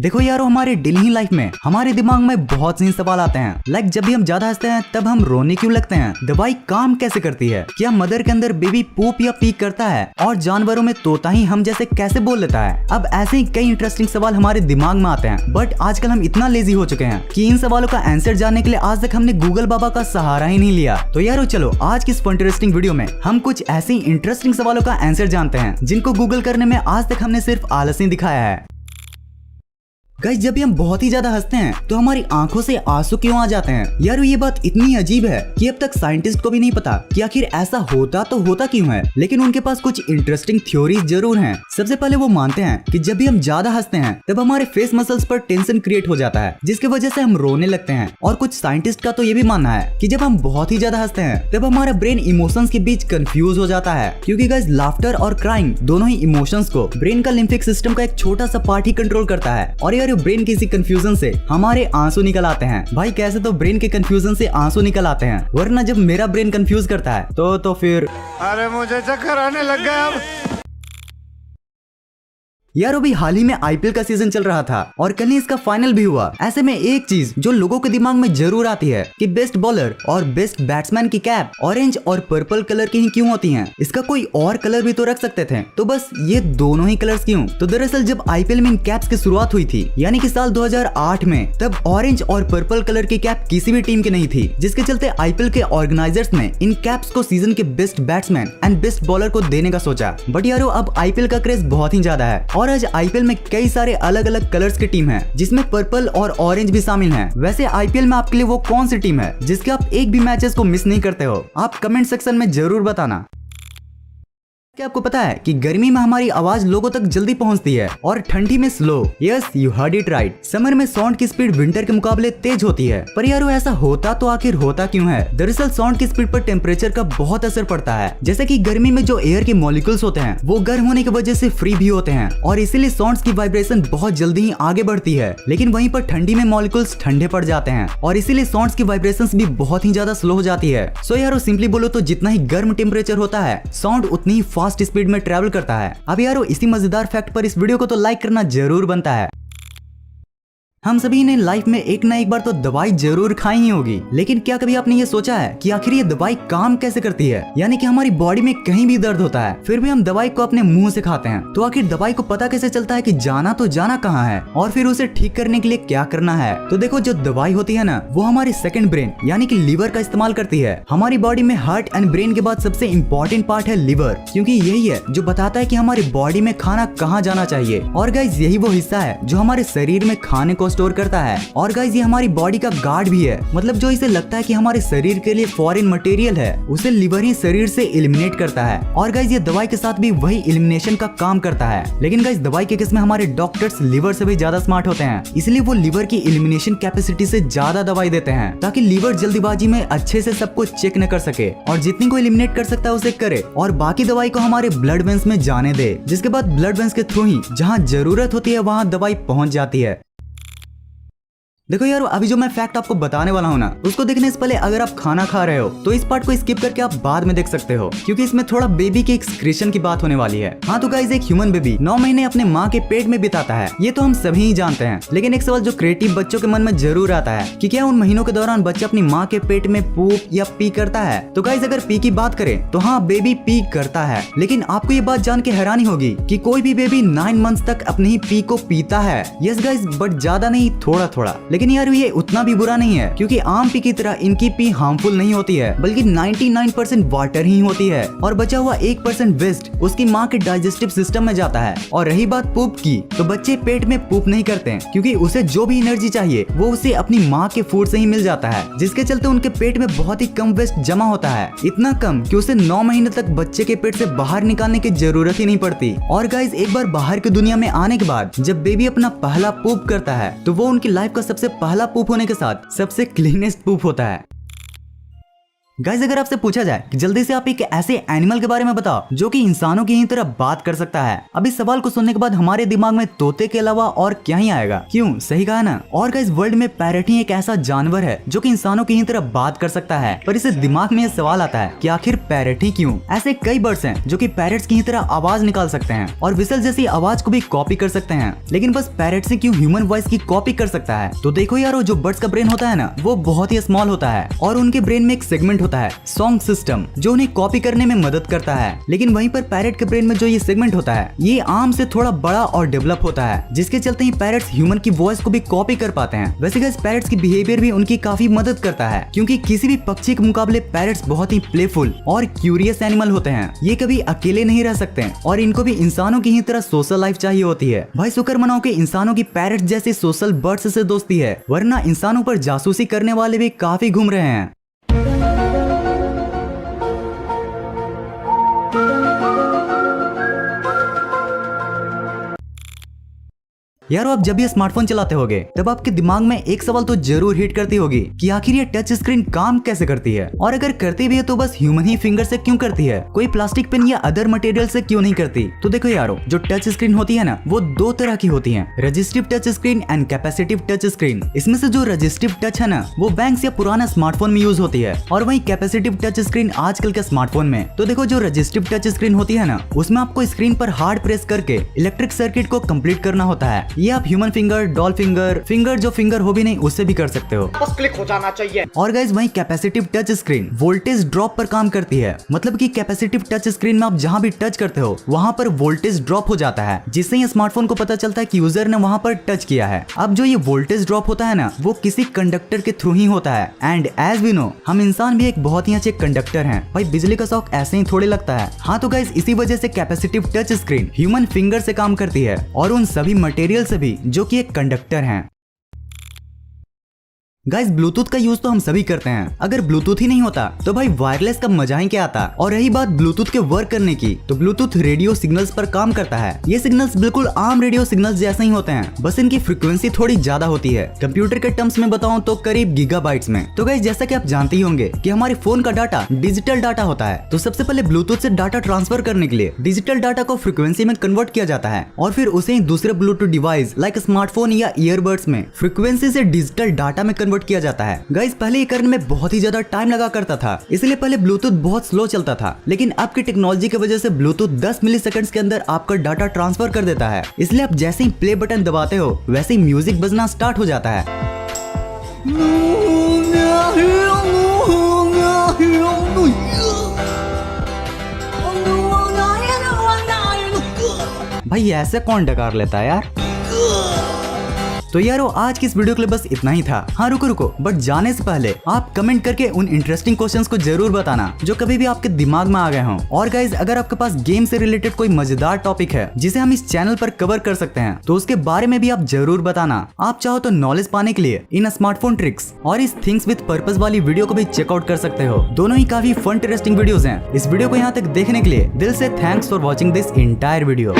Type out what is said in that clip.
देखो यारो, हमारे डेली लाइफ में हमारे दिमाग में बहुत से सवाल आते हैं। लाइक जब भी हम ज्यादा हंसते हैं तब हम रोने क्यों लगते हैं? दवाई काम कैसे करती है? क्या मदर के अंदर बेबी पूप या पी करता है? और जानवरों में तोता ही हम जैसे कैसे बोल लेता है? अब ऐसे ही कई इंटरेस्टिंग सवाल हमारे दिमाग में आते हैं, बट आजकल हम इतना लेजी हो चुके हैं कि इन सवालों का आंसर जानने के लिए आज तक हमने गूगल बाबा का सहारा ही नहीं लिया। तो यारो चलो आज की इस इंटरेस्टिंग वीडियो में हम कुछ ऐसे ही इंटरेस्टिंग सवालों का आंसर जानते हैं जिनको गूगल करने में आज तक हमने सिर्फ आलस ही दिखाया है। गाइस, जब भी हम बहुत ही ज्यादा हंसते हैं तो हमारी आंखों से आंसू क्यों आ जाते हैं? यार ये बात इतनी अजीब है कि अब तक साइंटिस्ट को भी नहीं पता कि आखिर ऐसा होता तो होता क्यों है, लेकिन उनके पास कुछ इंटरेस्टिंग थ्योरीज जरूर हैं। सबसे पहले वो मानते हैं कि जब भी हम ज्यादा हंसते हैं तब हमारे फेस मसल्स पर टेंशन क्रिएट हो जाता है, जिसकी वजह से हम रोने लगते हैं। और कुछ साइंटिस्ट का तो ये भी मानना है कि जब हम बहुत ही ज्यादा हंसते हैं तब हमारा ब्रेन इमोशंस के बीच कंफ्यूज हो जाता है, क्योंकि गाइस लाफ्टर और क्राइंग दोनों ही इमोशंस को ब्रेन का लिम्फिक सिस्टम का एक छोटा सा पार्ट ही कंट्रोल करता है। और यार ब्रेन की इसी कंफ्यूजन से हमारे आंसू निकल आते हैं। भाई कैसे तो ब्रेन के कंफ्यूजन से आंसू निकल आते हैं, वरना जब मेरा ब्रेन कंफ्यूज करता है तो फिर अरे मुझे चक्कर आने लग गया अब। यार अभी हाल ही में आईपीएल का सीजन चल रहा था और कल ही इसका फाइनल भी हुआ। ऐसे में एक चीज जो लोगों के दिमाग में जरूर आती है कि बेस्ट बॉलर और बेस्ट बैट्समैन की कैप ऑरेंज और पर्पल कलर की ही क्यों होती हैं? इसका कोई और कलर भी तो रख सकते थे, तो बस ये दोनों ही कलर्स क्यों? तो दरअसल जब आईपीएल में इन कैप्स की शुरुआत हुई थी, यानी कि साल 2008 में, तब ऑरेंज और पर्पल कलर की कैप किसी भी टीम की नहीं थी, जिसके चलते आईपीएल के ऑर्गेनाइजर्स ने इन कैप्स को सीजन के best batsman and best bowler को देने का सोचा। बट यारो अब आईपीएल का क्रेज बहुत ही ज्यादा है और आज आईपीएल में कई सारे अलग अलग कलर्स की टीम है, जिसमें पर्पल और ऑरेंज भी शामिल हैं। वैसे आईपीएल में आपके लिए वो कौन सी टीम है जिसके आप एक भी मैचेस को मिस नहीं करते हो? आप कमेंट सेक्शन में जरूर बताना। क्या आपको पता है कि गर्मी में हमारी आवाज लोगों तक जल्दी पहुंचती है और ठंडी में slow? Yes, you heard it right. Summer में साउंड की स्पीड विंटर के मुकाबले तेज होती है। पर यार ऐसा होता तो आखिर होता क्यों है? दरअसल साउंड की स्पीड पर टेम्परेचर का बहुत असर पड़ता है। जैसे कि गर्मी में जो एयर के मॉलिक्यूल्स होते हैं वो गर्म होने की वजह से फ्री भी होते हैं और इसीलिए साउंड्स की वाइब्रेशन बहुत जल्दी ही आगे बढ़ती है। लेकिन वहीं पर ठंडी में मॉलिक्यूल्स ठंडे पड़ जाते हैं और इसीलिए साउंड्स की वाइब्रेशंस भी बहुत ही ज्यादा स्लो हो जाती है। सो यारो सिंपली बोलो तो जितना ही गर्म टेम्परेचर होता है साउंड उतनी ही फास्ट स्पीड में ट्रैवल करता है। अब यारो इसी मजेदार फैक्ट पर इस वीडियो को तो लाइक करना जरूर बनता है। हम सभी ने लाइफ में एक ना एक बार तो दवाई जरूर खाई ही होगी, लेकिन क्या कभी आपने ये सोचा है कि आखिर ये दवाई काम कैसे करती है? यानी कि हमारी बॉडी में कहीं भी दर्द होता है फिर भी हम दवाई को अपने मुंह से खाते हैं, तो आखिर दवाई को पता कैसे चलता है कि जाना तो जाना कहाँ है और फिर उसे ठीक करने के लिए क्या करना है? तो देखो, जो दवाई होती है ना वो हमारी सेकंड ब्रेन यानी कि लीवर का इस्तेमाल करती है। हमारी बॉडी में हार्ट एंड ब्रेन के बाद सबसे इम्पोर्टेंट पार्ट है लीवर, क्योंकि यही है जो बताता है कि हमारी बॉडी में खाना कहाँ जाना चाहिए। और गाइस यही वो हिस्सा है जो हमारे शरीर में खाने को स्टोर करता है। और गाइस ये हमारी बॉडी का गार्ड भी है, मतलब जो इसे लगता है कि हमारे शरीर के लिए फॉरेन मटेरियल है उसे लिवर ही शरीर से एलिमिनेट करता है। और गाइस ये दवाई के साथ भी वही एलिमिनेशन का काम करता है। लेकिन गाइस दवाई के केस में हमारे डॉक्टर्स लिवर से भी ज्यादा स्मार्ट होते हैं, इसलिए वो लिवर की एलिमिनेशन कैपेसिटी से ज्यादा दवाई देते हैं ताकि लिवर जल्दीबाजी में अच्छे से सबको चेक न कर सके और जितनी को एलिमिनेट कर सकता है उसे करे और बाकी दवाई को हमारे ब्लड वेन्स में जाने दे, जिसके बाद ब्लड वेन्स के थ्रू ही जहाँ जरूरत होती है वहाँ दवाई पहुँच जाती है। देखो यार अभी जो मैं फैक्ट आपको बताने वाला हूँ ना उसको देखने से पहले अगर आप खाना खा रहे हो तो इस पार्ट को स्किप करके आप बाद में देख सकते हो, क्योंकि इसमें थोड़ा बेबी के एक्सक्रीशन की बात होने वाली है। हाँ तो गाइस, एक ह्यूमन बेबी 9 महीने अपने माँ के पेट में बिताता है, ये तो हम सभी ही जानते हैं। लेकिन एक सवाल जो क्रिएटिव बच्चों के मन में जरूर आता है कि क्या उन महीनों के दौरान बच्चा अपनी माँ के पेट में पूप या पी करता है? तो गाइस अगर पी की बात करें तो हाँ, बेबी पी करता है। लेकिन आपको ये बात जान के हैरानी होगी कि कोई भी बेबी 9 मंथ्स तक अपने ही पी को पीता है। यस गाइस, बट ज्यादा नहीं, थोड़ा थोड़ा। लेकिन यार ये उतना भी बुरा नहीं है, क्योंकि आम पी की तरह इनकी पी हार्मफुल नहीं होती है, बल्कि 99% वाटर ही होती है और बचा हुआ 1% वेस्ट उसकी माँ के डाइजेस्टिव सिस्टम में जाता है। और रही बात पूप की, तो बच्चे पेट में पूप नहीं करते हैं, क्योंकि उसे जो भी एनर्जी चाहिए वो उसे अपनी माँ के फूड से ही मिल जाता है, जिसके चलते उनके पेट में बहुत ही कम वेस्ट जमा होता है, इतना कम कि उसे 9 महीने तक बच्चे के पेट से बाहर निकालने की जरूरत ही नहीं पड़ती। और गाइस एक बार बाहर की दुनिया में आने के बाद जब बेबी अपना पहला पूप करता है तो वो उनकी लाइफ का सबसे पहला पूप होने के साथ सबसे क्लीनेस्ट पूप होता है। गाइस अगर आपसे पूछा जाए कि जल्दी से आप एक ऐसे एनिमल के बारे में बताओ जो कि इंसानों की ही तरह बात कर सकता है, अब इस सवाल को सुनने के बाद हमारे दिमाग में तोते के अलावा और क्या ही आएगा। क्यों, सही कहा ना। और गाइस वर्ल्ड में पैरट ही एक ऐसा जानवर है जो कि इंसानों की ही तरह बात कर सकता है, पर इसे दिमाग में यह सवाल आता है कि आखिर पैरट ही क्यों। ऐसे कई बर्ड्स हैं जो कि पैरट्स की ही तरह आवाज निकाल सकते हैं और विसल जैसी आवाज को भी कॉपी कर सकते हैं, लेकिन बस पैरट से क्यों ह्यूमन वॉइस की कॉपी कर सकता है। तो देखो यारो, जो बर्ड्स का ब्रेन होता है ना वो बहुत ही स्मॉल होता है और उनके ब्रेन में एक सेगमेंट होता है सॉन्ग सिस्टम जो उन्हें कॉपी करने में मदद करता है। लेकिन वहीं पर पैरट के ब्रेन में जो ये सेगमेंट होता है ये आम से थोड़ा बड़ा और डेवलप होता है, जिसके चलते ही पैरट्स ह्यूमन की वॉइस को भी कॉपी कर पाते हैं। वैसे गाइस पैरट्स की बिहेवियर भी उनकी काफी मदद करता है, क्योंकि किसी भी पक्षी के मुकाबले पैरट्स बहुत ही प्लेफुल और क्यूरियस एनिमल होते हैं। ये कभी अकेले नहीं रह सकते और इनको भी इंसानों की ही तरह सोशल लाइफ चाहिए होती है। भाई शुक्र मनाओ कि इंसानों की पैरट्स जैसे सोशल बर्ड्स से दोस्ती है, वरना इंसानों पर जासूसी करने वाले भी काफी घूम रहे हैं। यारो आप जब ये स्मार्टफोन चलाते होगे तब आपके दिमाग में एक सवाल तो जरूर हिट करती होगी कि आखिर ये टच स्क्रीन काम कैसे करती है, और अगर करती भी है तो बस ह्यूमन ही फिंगर से क्यों करती है, कोई प्लास्टिक पेन या अदर मटेरियल से क्यों नहीं करती। तो देखो यारो, जो टच स्क्रीन होती है ना वो दो तरह की होती है, resistive touch screen and capacitive touch screen. इसमें से जो रजिस्टिव टच है ना वो बैंक्स या पुराना स्मार्टफोन में यूज होती है, और वही कैपेसिटिव टच स्क्रीन आजकल के स्मार्टफोन में। तो देखो जो रजिस्टिव टच स्क्रीन होती है ना उसमें आपको स्क्रीन पर हार्ड प्रेस करके इलेक्ट्रिक सर्किट को कंप्लीट करना होता है। ये आप ह्यूमन फिंगर, डॉल फिंगर जो फिंगर हो भी नहीं उससे भी कर सकते हो, बस क्लिक हो जाना चाहिए। और गाइस वही capacitive touch screen voltage drop पर काम करती है, मतलब कि कैपेसिटिव टच स्क्रीन में आप जहां भी टच करते हो वहां पर वोल्टेज ड्रॉप हो जाता है, जिससे ये स्मार्टफोन को पता चलता है कि यूजर ने वहां पर टच किया है। अब जो ये वोल्टेज ड्रॉप होता है ना वो किसी कंडक्टर के थ्रू ही होता है, एंड एज वी नो हम इंसान भी एक बहुत ही अच्छे कंडक्टर हैं। भाई बिजली का शॉक ऐसे ही थोड़े लगता है। हाँ तो गाइस इसी वजह से capacitive touch screen human finger से काम करती है और उन सभी मटेरियल से भी जो कि एक कंडक्टर हैं। गाइस ब्लूटूथ का यूज तो हम सभी करते हैं, अगर ब्लूटूथ ही नहीं होता तो भाई वायरलेस का मजा ही क्या आता। और रही बात ब्लूटूथ के वर्क करने की, तो ब्लूटूथ रेडियो सिग्नल्स पर काम करता है। ये सिग्नल्स बिल्कुल आम रेडियो सिग्नल्स जैसे ही होते हैं, बस इनकी फ्रीक्वेंसी थोड़ी ज्यादा होती है। कंप्यूटर के टर्म्स में बताऊं तो करीब गीगाबाइट्स में। तो गाइस जैसा कि आप जानते ही होंगे कि हमारे फोन का डाटा डिजिटल डाटा होता है, तो सबसे पहले ब्लूटूथ से डाटा ट्रांसफर करने के लिए डिजिटल डाटा को फ्रीक्वेंसी में कन्वर्ट किया जाता है, और फिर उसे ही दूसरे ब्लूटूथ डिवाइस लाइक स्मार्टफोन या ईयरबड्स में फ्रीक्वेंसी से डिजिटल डाटा में कन्वर्ट किया जाता है। गाइस पहले ये करने में बहुत ही ज्यादा टाइम लगा करता था, इसलिए पहले ब्लूटूथ बहुत स्लो चलता था, लेकिन अब की टेक्नोलॉजी की वजह से ब्लूटूथ 10 मिलीसेकंड्स के अंदर आपका डाटा ट्रांसफर कर देता है। इसलिए आप जैसे ही प्ले बटन दबाते हो वैसे ही म्यूजिक बजना स्टार्ट हो जाता है। भाई ऐसे कौन डकार लेता है यार। तो यारो आज की इस वीडियो के लिए बस इतना ही था। हाँ रुको बट जाने से पहले आप कमेंट करके उन इंटरेस्टिंग क्वेश्चंस को जरूर बताना जो कभी भी आपके दिमाग में आ गए हों। और गाइज अगर आपके पास गेम से रिलेटेड कोई मजेदार टॉपिक है जिसे हम इस चैनल पर कवर कर सकते हैं तो उसके बारे में भी आप जरूर बताना। आप चाहो तो नॉलेज पाने के लिए इन स्मार्टफोन ट्रिक्स और इस थिंग्स विद पर्पस वाली वीडियो को भी चेकआउट कर सकते हो। दोनों ही काफी फन इंटरेस्टिंग वीडियोस हैं। इस वीडियो को यहाँ तक देखने के लिए दिल से thanks for watching this entire video.